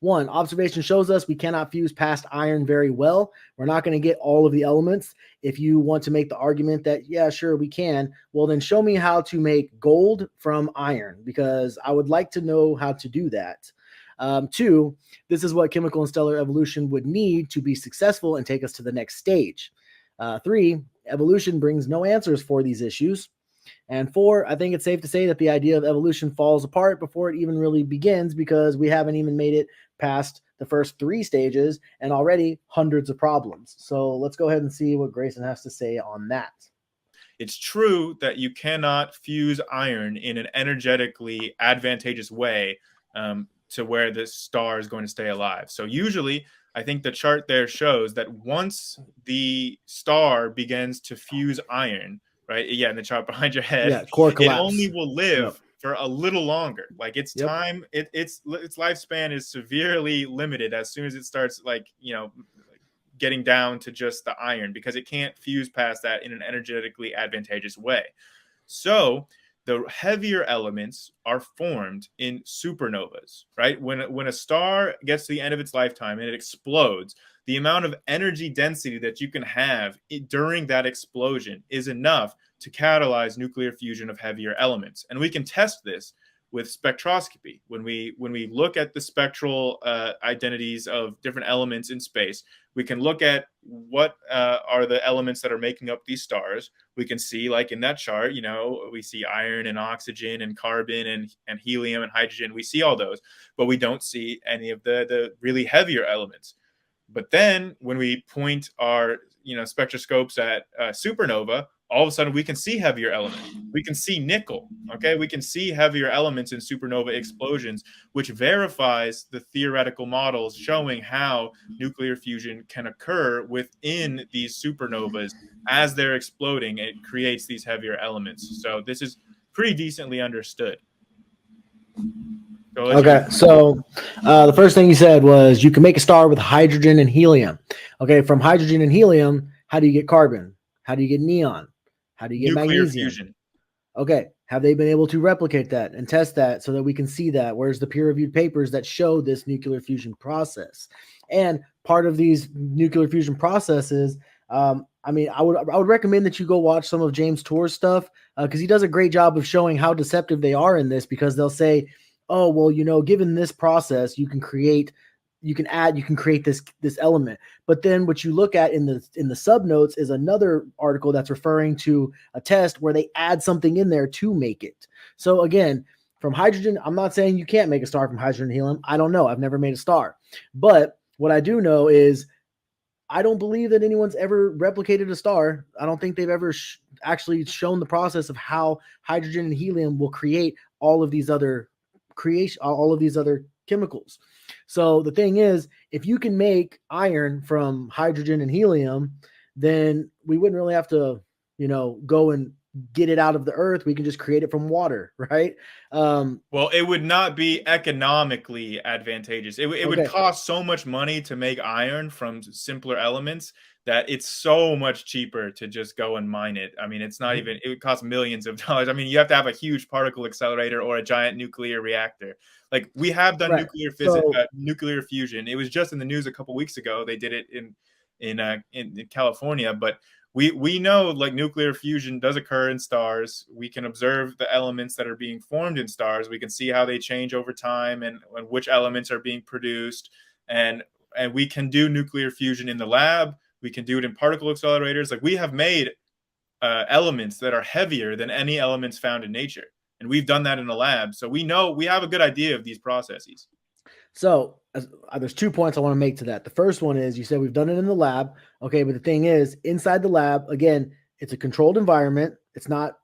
One, observation shows us we cannot fuse past iron very well. We're not going to get all of the elements. If you want to make the argument that, yeah, sure, we can, well, then show me how to make gold from iron, because I would like to know how to do that. Two, this is what chemical and stellar evolution would need to be successful and take us to the next stage. Three, evolution brings no answers for these issues. And four, I think it's safe to say that the idea of evolution falls apart before it even really begins, because we haven't even made it past the first three stages and already hundreds of problems. So let's go ahead and see what Grayson has to say on that. It's true that you cannot fuse iron in an energetically advantageous way to where the star is going to stay alive. So usually, I think the chart there shows that once the star begins to fuse iron, right? Yeah, in the chart behind your head, yeah, core collapse. It only will live for a little longer. Like its time, its lifespan is severely limited as soon as it starts, like, getting down to just the iron, because it can't fuse past that in an energetically advantageous way. So the heavier elements are formed in supernovas, right? When a star gets to the end of its lifetime and it explodes, the amount of energy density that you can have during that explosion is enough to catalyze nuclear fusion of heavier elements. And we can test this with spectroscopy. When we look at the spectral identities of different elements in space, we can look at what are the elements that are making up these stars. We can see, like in that chart, we see iron and oxygen and carbon and helium and hydrogen. We see all those, but we don't see any of the really heavier elements. But then when we point our spectroscopes at supernova, all of a sudden we can see heavier elements. We can see nickel, okay? We can see heavier elements in supernova explosions, which verifies the theoretical models showing how nuclear fusion can occur within these supernovas. As they're exploding, it creates these heavier elements. So this is pretty decently understood. Okay, so the first thing you said was you can make a star with hydrogen and helium. Okay, from hydrogen and helium, how do you get carbon? How do you get neon? How do you get nuclear magnesium? Fusion. Okay, have they been able to replicate that and test that so that we can see that? Where's the peer-reviewed papers that show this nuclear fusion process? And part of these nuclear fusion processes, I would recommend that you go watch some of James Tour's stuff, because he does a great job of showing how deceptive they are in this, because they'll say, oh, well, given this process, you can create this element. But then what you look at in the subnotes is another article that's referring to a test where they add something in there to make it. So again, from hydrogen, I'm not saying you can't make a star from hydrogen and helium. I don't know. I've never made a star. But what I do know is I don't believe that anyone's ever replicated a star. I don't think they've ever actually shown the process of how hydrogen and helium will create all of these other chemicals. So the thing is, if you can make iron from hydrogen and helium, then we wouldn't really have to, go and get it out of the earth. We can just create it from water, right? Well, it would not be economically advantageous. It would cost so much money to make iron from simpler elements that it's so much cheaper to just go and mine it. I mean, it's not even, it would cost millions of dollars. I mean, you have to have a huge particle accelerator or a giant nuclear reactor. Like, we have done nuclear physics, nuclear fusion. It was just in the news a couple weeks ago. They did it in California, but we know, like, nuclear fusion does occur in stars. We can observe the elements that are being formed in stars. We can see how they change over time and which elements are being produced. And we can do nuclear fusion in the lab. We can do it in particle accelerators. Like, we have made elements that are heavier than any elements found in nature. And we've done that in the lab. So we know, we have a good idea of these processes. So there's 2 points I want to make to that. The first one is, you said we've done it in the lab. Okay, but the thing is, inside the lab, again, it's a controlled environment. It's not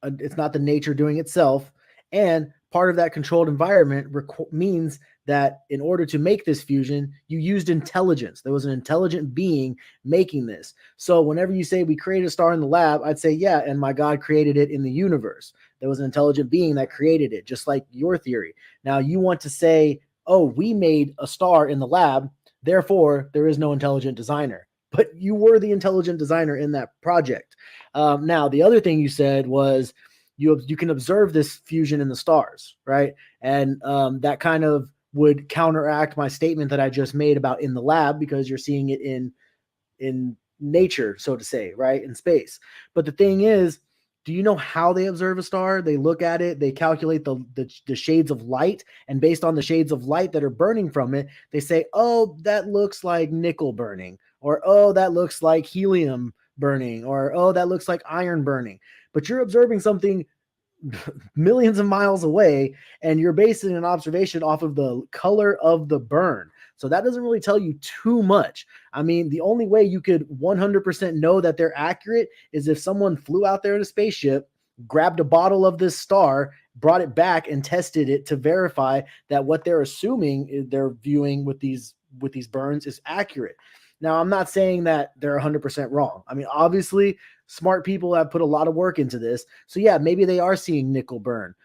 the nature doing itself. And part of that controlled environment means that in order to make this fusion, you used intelligence. There was an intelligent being making this. So whenever you say we created a star in the lab, I'd say, yeah, and my God created it in the universe. There was an intelligent being that created it, just like your theory. Now you want to say, oh, we made a star in the lab, therefore there is no intelligent designer. But you were the intelligent designer in that project. Now, the other thing you said was you can observe this fusion in the stars, right? And that kind of would counteract my statement that I just made about in the lab, because you're seeing it in nature, so to say, right, in space. But the thing is, do you know how they observe a star? They look at it, they calculate the shades of light, and based on the shades of light that are burning from it, they say, oh, that looks like nickel burning, or oh, that looks like helium burning, or oh, that looks like iron burning. But you're observing something millions of miles away, and you're basing an observation off of the color of the burn. So that doesn't really tell you too much. I mean, the only way you could 100% know that they're accurate is if someone flew out there in a spaceship, grabbed a bottle of this star, brought it back, and tested it to verify that what they're assuming they're viewing with these burns is accurate. Now, I'm not saying that they're 100% wrong. I mean, obviously, smart people have put a lot of work into this. So yeah, maybe they are seeing nickel burn.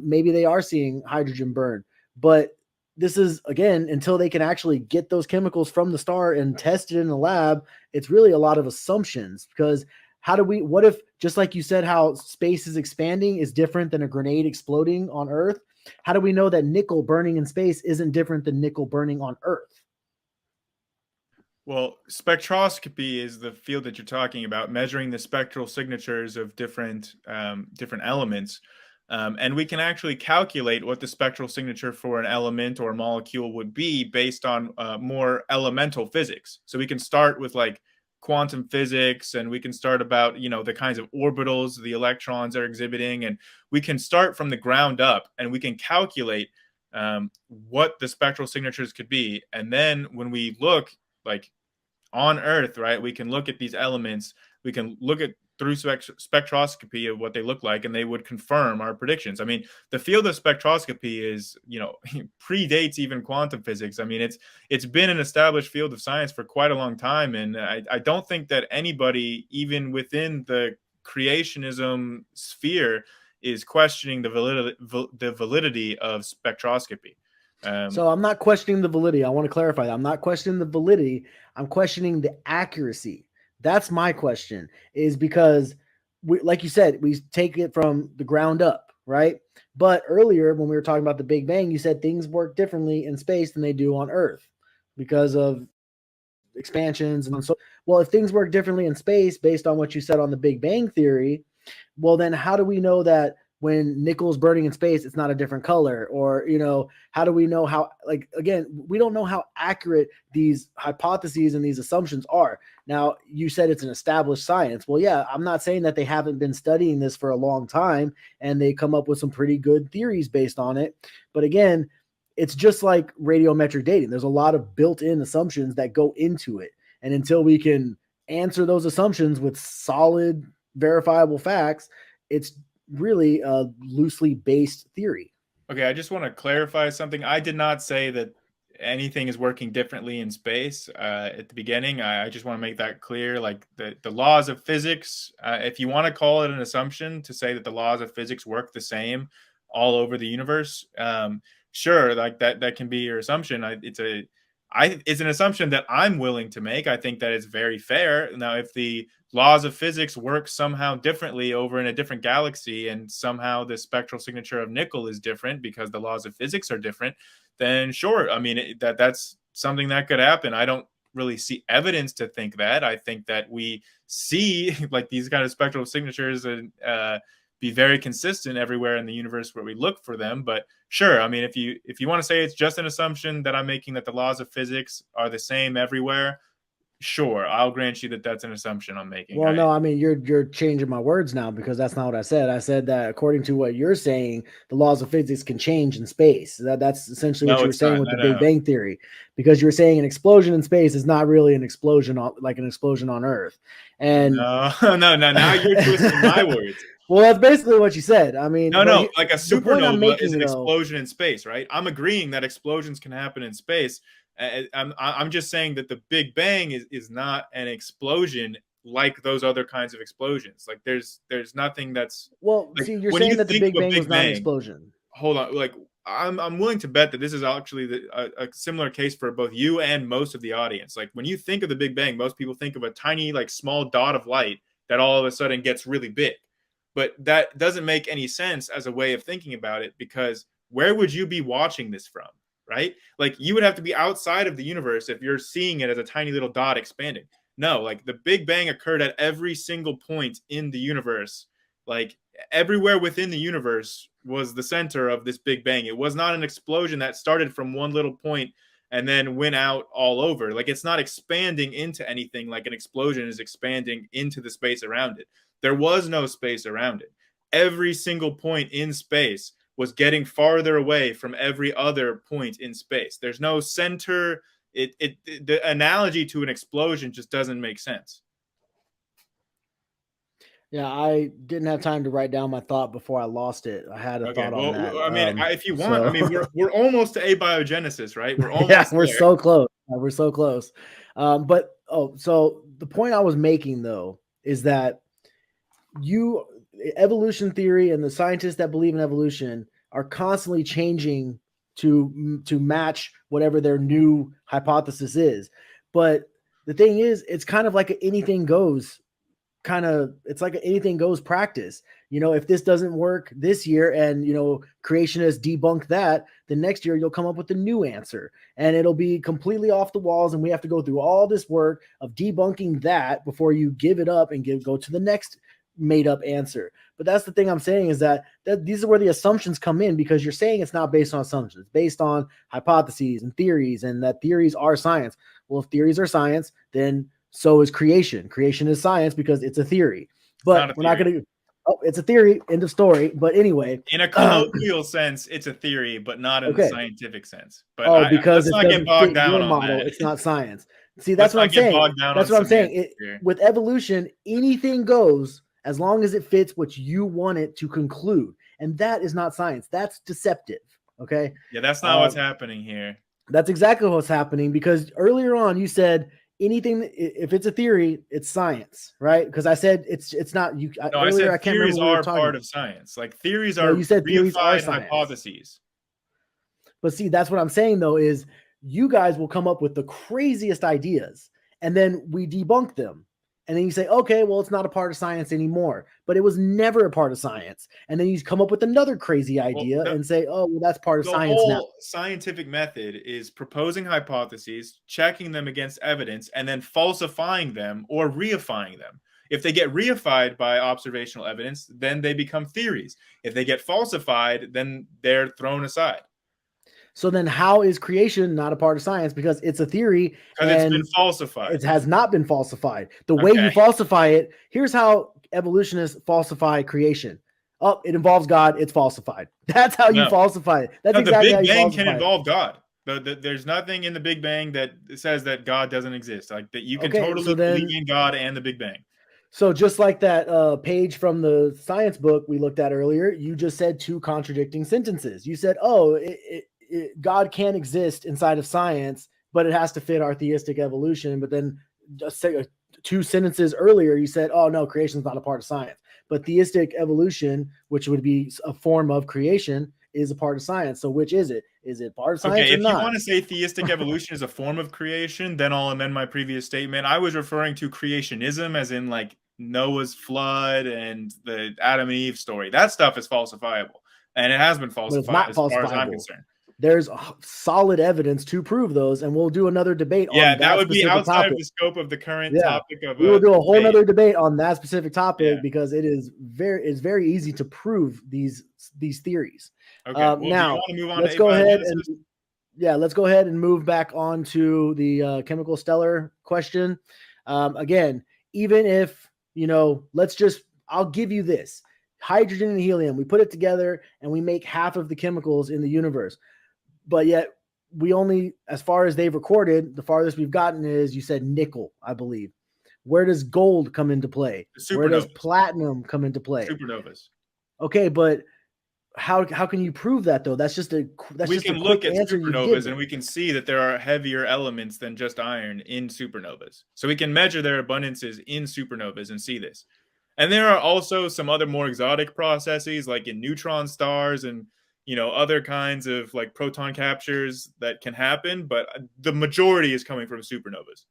Maybe they are seeing hydrogen burn. But this is, again, until they can actually get those chemicals from the star and test it in the lab, it's really a lot of assumptions. Because what if, just like you said, how space is expanding is different than a grenade exploding on Earth? How do we know that nickel burning in space isn't different than nickel burning on Earth? Well, spectroscopy is the field that you're talking about, measuring the spectral signatures of different elements, and we can actually calculate what the spectral signature for an element or molecule would be based on more elemental physics. So we can start with like quantum physics, and we can start about the kinds of orbitals the electrons are exhibiting, and we can start from the ground up, and we can calculate what the spectral signatures could be, and then when we look like on Earth, right, we can look at these elements, we can look at through spectroscopy of what they look like, and they would confirm our predictions. I mean, the field of spectroscopy is, predates even quantum physics. I mean, it's been an established field of science for quite a long time, and I don't think that anybody, even within the creationism sphere, is questioning the validity of spectroscopy. So I'm not questioning the validity. I want to clarify that. I'm not questioning the validity. I'm questioning the accuracy. That's my question, is because like you said, we take it from the ground up, right? But earlier when we were talking about the Big Bang, you said things work differently in space than they do on Earth because of expansions and so. Well, if things work differently in space based on what you said on the Big Bang theory, well, then how do we know that when nickel's burning in space, it's not a different color? Or, how do we know how, like, again, we don't know how accurate these hypotheses and these assumptions are. Now, you said it's an established science. Well, yeah, I'm not saying that they haven't been studying this for a long time and they come up with some pretty good theories based on it. But again, it's just like radiometric dating. There's a lot of built-in assumptions that go into it. And until we can answer those assumptions with solid, verifiable facts, it's really a loosely based theory. Okay, I just want to clarify something. I did not say that anything is working differently in space at the beginning. I just want to make that clear. Like the laws of physics, if you want to call it an assumption to say that the laws of physics work the same all over the universe, sure, like that can be your assumption. It's an assumption that I'm willing to make. I think that it's very fair. Now, if the laws of physics work somehow differently over in a different galaxy, and somehow the spectral signature of nickel is different because the laws of physics are different, then sure. I mean, that's something that could happen. I don't really see evidence to think that. I think that we see like these kind of spectral signatures and be very consistent everywhere in the universe where we look for them. But sure, I mean, if you want to say it's just an assumption that I'm making that the laws of physics are the same everywhere, sure, I'll grant you that that's an assumption I'm making. Well, no, I mean, you're changing my words now, because that's not what I said. I said that according to what you're saying, the laws of physics can change in space. That's essentially what No, you were it's saying not. with the No, Big no. Bang theory, because you were saying an explosion in space is not really an explosion like an explosion on Earth. And No, no. Now you're twisting my words. well, that's basically what you said. I mean, No, but no. Like a the point I'm supernova is making, an though. explosion in space, right? I'm agreeing that explosions can happen in space. I'm just saying that the Big Bang is not an explosion like those other kinds of explosions. Like there's nothing that's Well, like see, you're when you saying that the think Big of a Bang was Big not an Bang. explosion. Hold on, like I'm willing to bet that this is actually a similar case for both you and most of the audience. Like when you think of the Big Bang, most people think of a tiny, like small dot of light that all of a sudden gets really big. But that doesn't make any sense as a way of thinking about it, because where would you be watching this from? right? Like you would have to be outside of the universe if you're seeing it as a tiny little dot expanding. No, like the Big Bang occurred at every single point in the universe. Like everywhere within the universe was the center of this Big Bang. It was not an explosion that started from one little point and then went out all over. Like it's not expanding into anything like an explosion is expanding into the space around it. There was no space around it. Every single point in space was getting farther away from every other point in space. There's no center. The analogy to an explosion just doesn't make sense. Yeah, I didn't have time to write down my thought before I lost it. I had a Okay, thought on well, that. I mean, if you want, So I mean, we're almost to abiogenesis, right? We're yeah, almost we're there. so close. We're so close. So the point I was making though is that evolution theory and the scientists that believe in evolution are constantly changing to match whatever their new hypothesis is. But the thing is, it's kind of like an anything goes it's like an anything goes practice. If this doesn't work this year and creationists debunk that, the next year you'll come up with a new answer and it'll be completely off the walls, and we have to go through all this work of debunking that before you give it up and go to the next made up answer. But that's the thing I'm saying, is that these are where the assumptions come in, because you're saying it's not based on assumptions, it's based on hypotheses and theories, and that theories are science. Well, if theories are science, then so is creation. Creation is science because it's a theory. But we're not going to. Oh, it's a theory. End of story. But anyway, in a colloquial sense, it's a theory, but not in the scientific sense. But because let's not get bogged down on model, that. it's not science. See, that's what I'm saying. That's what I'm saying. With evolution, anything goes as long as it fits what you want it to conclude, and that is not science. That's deceptive. Okay. Yeah, that's not what's happening here. That's exactly what's happening, because earlier on you said anything, if it's a theory, it's science, right? Because I said it's not. I said theories are part of science. Like theories are you said theories are hypotheses. But see, that's what I'm saying though, is you guys will come up with the craziest ideas and then we debunk them. And then you say, okay, well, it's not a part of science anymore, but it was never a part of science. And then you come up with another crazy idea and say, oh, well, that's part of science now. The whole scientific method is proposing hypotheses, checking them against evidence, and then falsifying them or reifying them. If they get reified by observational evidence, then they become theories. If they get falsified, then they're thrown aside. So then how is creation not a part of science? Because it's a theory. Because it's been falsified. It has not been falsified. The way you falsify it, here's how evolutionists falsify creation. Oh, it involves God. It's falsified. That's how you falsify it. That's exactly how you falsify it. The Big Bang can involve God. There's nothing in the Big Bang that says that God doesn't exist. Like that, you can totally believe in God and the Big Bang. So just like that page from the science book we looked at earlier, you just said two contradicting sentences. You said, oh, God can exist inside of science, but it has to fit our theistic evolution. But then just say 2 sentences earlier, you said, oh no, creation is not a part of science. But theistic evolution, which would be a form of creation, is a part of science. So which is it? Is it part of science or not? If you want to say theistic evolution is a form of creation, then I'll amend my previous statement. I was referring to creationism as in like Noah's flood and the Adam and Eve story. That stuff is falsifiable. And it has been falsified as far as I'm concerned. There's solid evidence to prove those, and we'll do another debate on that. That would be outside of the scope of the current topic of we will do a whole other debate on that specific topic because it's very easy to prove these theories. Okay. Well, now let's go ahead and move back on to the chemical stellar question. Again, even if I'll give you this: hydrogen and helium, we put it together and we make half of the chemicals in the universe. But yet we only, as far as they've recorded, the farthest we've gotten is, you said nickel, I believe. Where does gold come into play? Where does platinum come into play? Supernovas. Okay, but how can you prove that though? We can look at supernovas and we can see that there are heavier elements than just iron in supernovas. So we can measure their abundances in supernovas and see this. And there are also some other more exotic processes, like in neutron stars and other kinds of like proton captures that can happen, but the majority is coming from supernovas.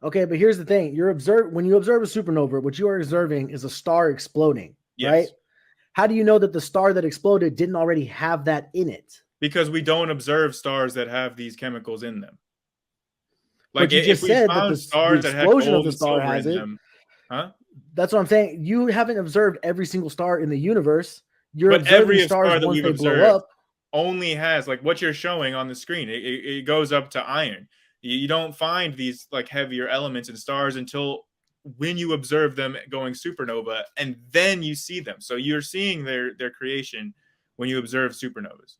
Okay, but here's the thing: when you observe a supernova, what you are observing is a star exploding, right? How do you know that the star that exploded didn't already have that in it? Because we don't observe stars that have these chemicals in them. Like But you if just we said that found the stars that had explosion of gold the and star silver has in it. them, huh? That's what I'm saying. You haven't observed every single star in the universe. You're But observing every stars star that once we've they blow observed up. only has, like what you're showing on the screen, it goes up to iron. You don't find these like heavier elements in stars until when you observe them going supernova, and then you see them. So you're seeing their creation when you observe supernovas.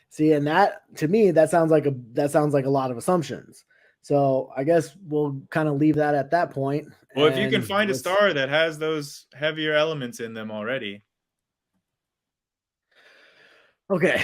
See, and that to me, that sounds like a lot of assumptions. So I guess we'll kind of leave that at that point. Well, if you can And find a let's star that has those heavier elements in them already. okay.